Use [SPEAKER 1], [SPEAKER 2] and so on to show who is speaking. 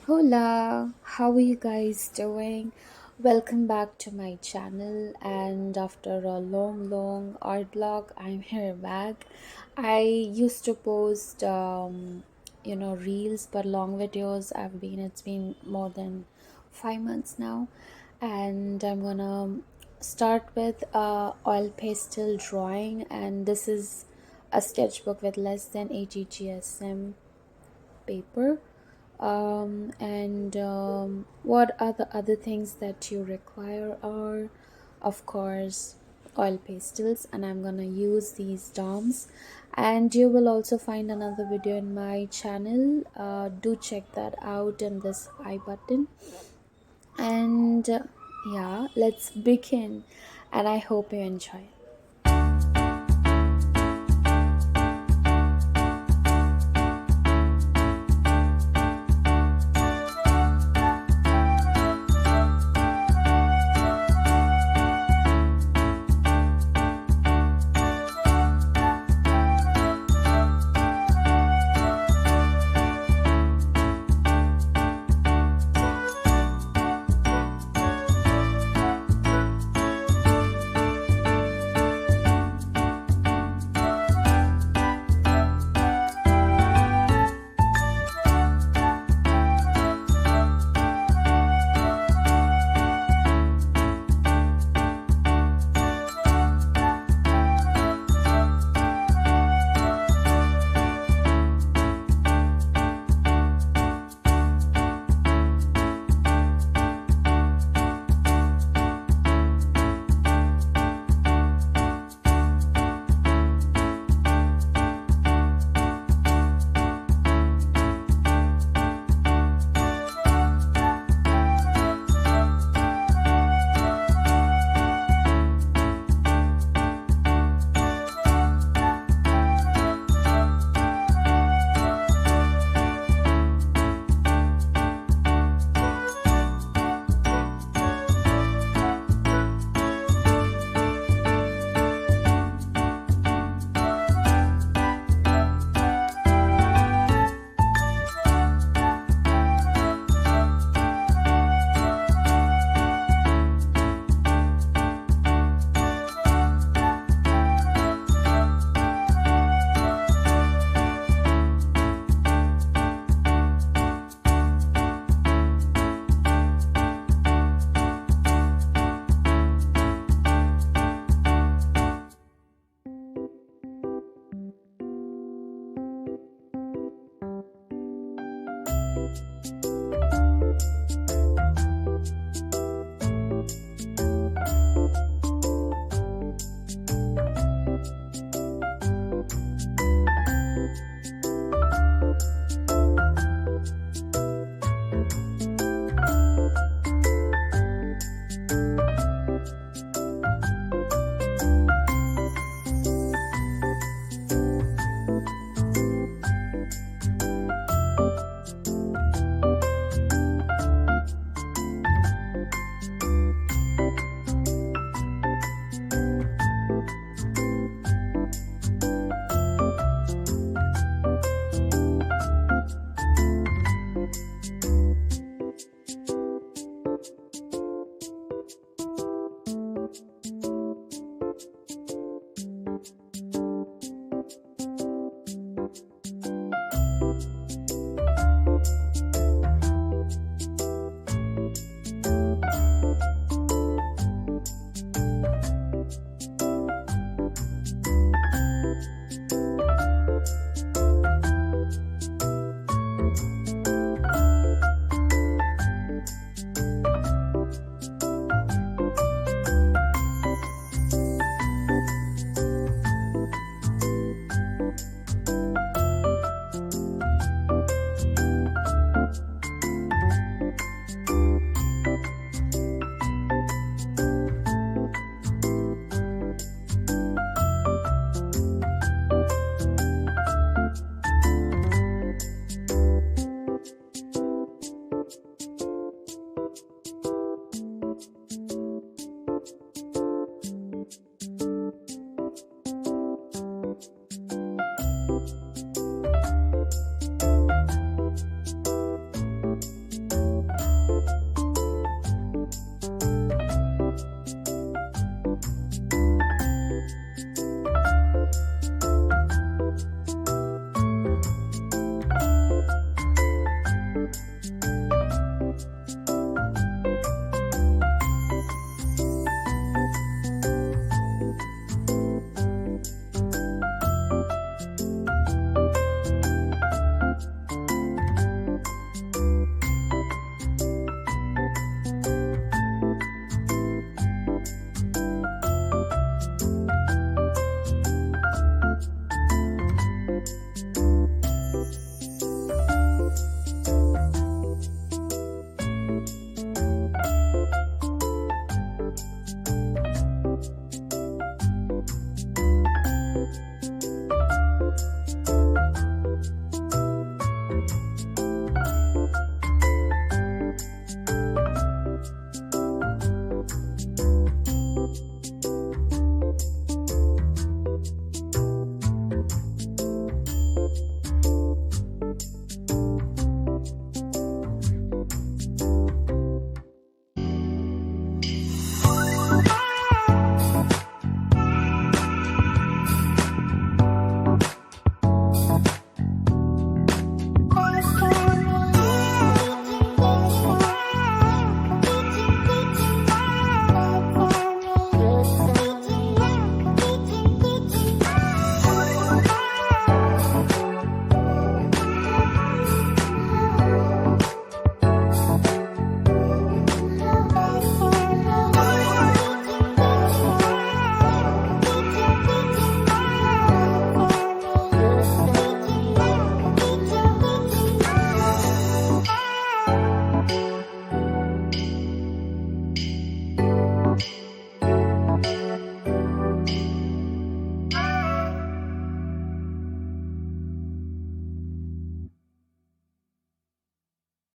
[SPEAKER 1] Hola, how are you guys doing? Welcome back to my channel. And after a long art blog, I'm here back. I used to post, reels, but long videos. It's been more than 5 months now, and I'm gonna start with oil pastel drawing. And this is a sketchbook with less than 80 GSM paper. And what are the other things that you require are, of course, oil pastels, and I'm gonna use these Domz. And you will also find another video in my channel. Do check that out in this I button. And yeah, let's begin, and I hope you enjoy.